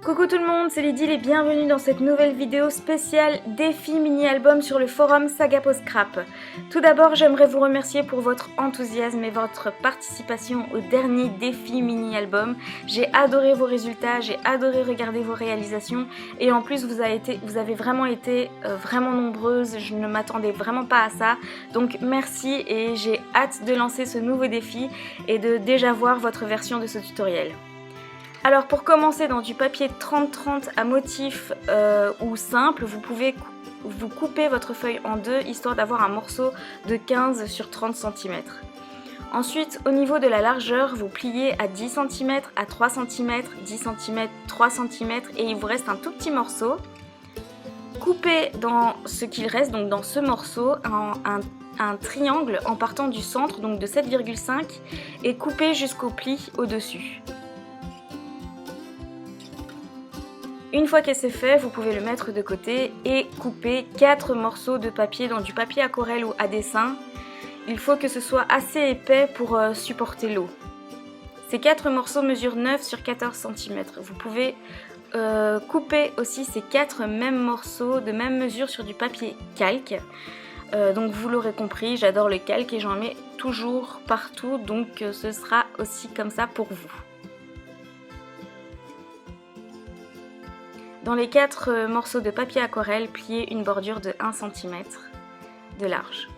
Coucou tout le monde, c'est Lydie et bienvenue dans cette nouvelle vidéo spéciale défi mini-album sur le forum Saga Post Scrap. Tout d'abord, j'aimerais vous remercier pour votre enthousiasme et votre participation au dernier défi mini-album. J'ai adoré vos résultats, j'ai adoré regarder vos réalisations et en plus vous avez vraiment été vraiment nombreuses, je ne m'attendais vraiment pas à ça. Donc merci et j'ai hâte de lancer ce nouveau défi et de déjà voir votre version de ce tutoriel. Alors pour commencer, dans du papier 30-30 à motif ou simple, vous pouvez vous couper votre feuille en deux histoire d'avoir un morceau de 15 sur 30 cm. Ensuite, au niveau de la largeur, vous pliez à 10 cm, à 3 cm, 10 cm, 3 cm et il vous reste un tout petit morceau. Coupez dans ce qu'il reste, donc dans ce morceau, un triangle en partant du centre, donc de 7,5 et coupez jusqu'au pli au-dessus. Une fois que c'est fait, vous pouvez le mettre de côté et couper 4 morceaux de papier dans du papier aquarelle ou à dessin. Il faut que ce soit assez épais pour supporter l'eau. Ces 4 morceaux mesurent 9 sur 14 cm. Vous pouvez couper aussi ces 4 mêmes morceaux de même mesure sur du papier calque. Donc vous l'aurez compris, j'adore le calque et j'en mets toujours partout, donc ce sera aussi comme ça pour vous. Dans les 4 morceaux de papier aquarelle, pliez une bordure de 1 cm de large.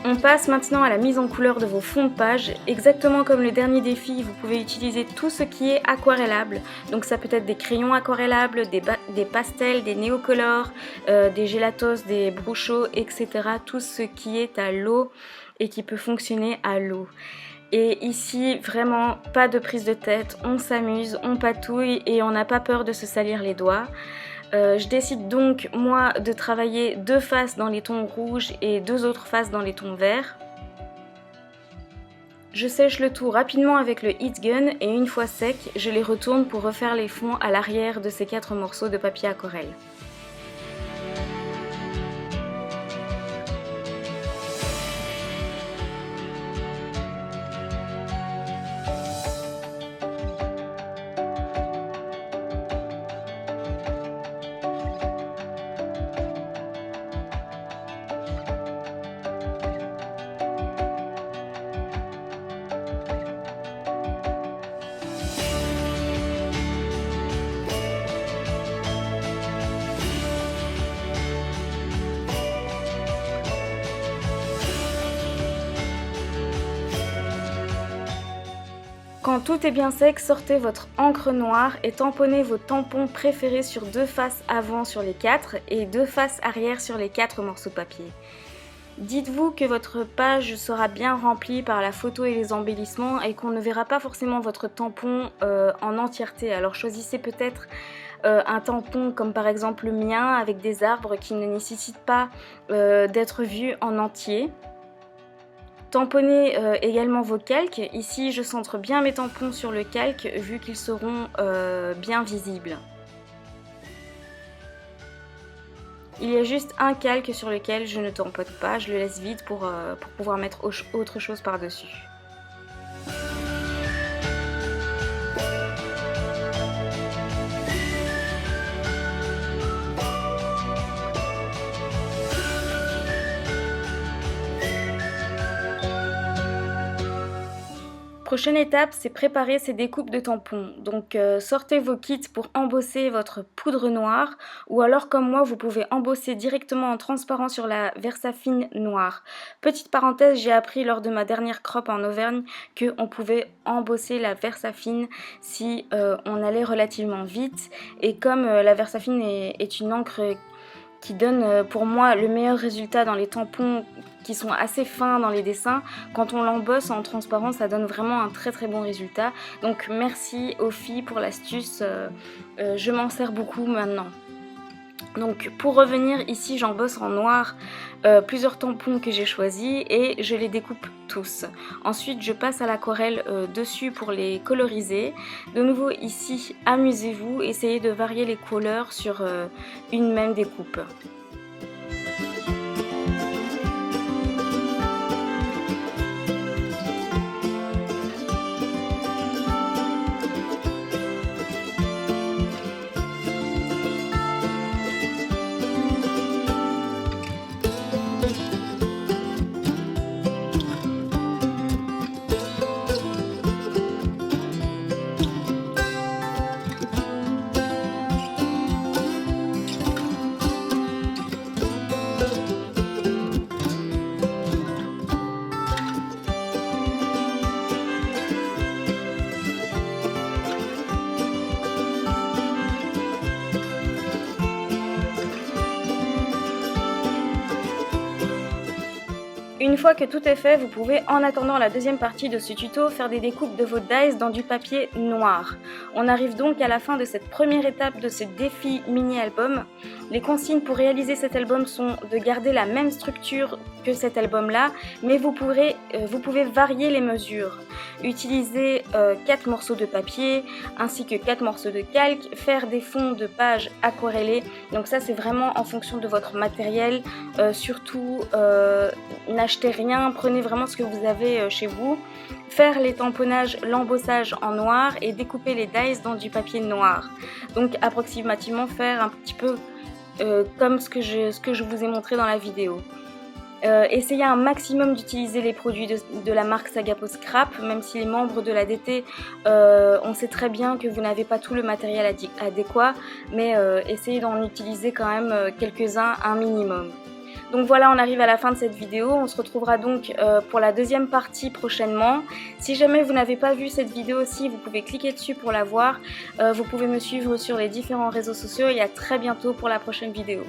On passe maintenant à la mise en couleur de vos fonds de page. Exactement comme le dernier défi, vous pouvez utiliser tout ce qui est aquarellable. Donc ça peut être des crayons aquarellables, des pastels, des néocolores, des gélatos, des bruchos, etc. Tout ce qui est à l'eau et qui peut fonctionner à l'eau. Et ici, vraiment, pas de prise de tête, on s'amuse, on patouille et on n'a pas peur de se salir les doigts. Je décide donc moi de travailler 2 faces dans les tons rouges et 2 autres faces dans les tons verts. Je sèche le tout rapidement avec le heat gun et une fois sec, je les retourne pour refaire les fonds à l'arrière de ces 4 morceaux de papier aquarelle. Quand tout est bien sec, sortez votre encre noire et tamponnez vos tampons préférés sur 2 faces avant sur les 4 et 2 faces arrière sur les 4 morceaux de papier. Dites-vous que votre page sera bien remplie par la photo et les embellissements et qu'on ne verra pas forcément votre tampon en entièreté. Alors choisissez peut-être un tampon comme par exemple le mien avec des arbres qui ne nécessitent pas d'être vus en entier. Tamponnez également vos calques. Ici, je centre bien mes tampons sur le calque vu qu'ils seront bien visibles. Il y a juste un calque sur lequel je ne tamponne pas, je le laisse vide pour pouvoir mettre autre chose par-dessus. Prochaine étape, c'est préparer ces découpes de tampons. Donc sortez vos kits pour embosser votre poudre noire ou alors comme moi vous pouvez embosser directement en transparent sur la Versafine noire. Petite parenthèse, j'ai appris lors de ma dernière crop en Auvergne qu'on pouvait embosser la Versafine si on allait relativement vite et comme la Versafine est une encre qui donne pour moi le meilleur résultat dans les tampons qui sont assez fins dans les dessins. Quand on l'embosse en transparent, ça donne vraiment un très très bon résultat. Donc merci aux filles pour l'astuce, je m'en sers beaucoup maintenant. Donc pour revenir ici, j'embosse en noir plusieurs tampons que j'ai choisis et je les découpe tous. Ensuite je passe à l'aquarelle dessus pour les coloriser. De nouveau ici, amusez-vous, essayez de varier les couleurs sur une même découpe. Une fois que tout est fait, vous pouvez, en attendant la deuxième partie de ce tuto, faire des découpes de vos dies dans du papier noir. On arrive donc à la fin de cette première étape de ce défi mini-album. Les consignes pour réaliser cet album sont de garder la même structure que cet album-là, mais vous pouvez varier les mesures. Utiliser 4 morceaux de papier ainsi que 4 morceaux de calque, faire des fonds de pages aquarellés. Donc ça c'est vraiment en fonction de votre matériel, surtout n'achetez rien, prenez vraiment ce que vous avez chez vous. Faire les tamponnages, l'embossage en noir et découper les dies dans du papier noir. Donc approximativement faire un petit peu comme ce que je vous ai montré dans la vidéo. Essayez un maximum d'utiliser les produits de la marque Sagapo Scrap, même si les membres de la DT, on sait très bien que vous n'avez pas tout le matériel adéquat, mais essayez d'en utiliser quand même quelques-uns, un minimum. Donc voilà, on arrive à la fin de cette vidéo. On se retrouvera donc pour la deuxième partie prochainement. Si jamais vous n'avez pas vu cette vidéo aussi, vous pouvez cliquer dessus pour la voir. Vous pouvez me suivre sur les différents réseaux sociaux et à très bientôt pour la prochaine vidéo.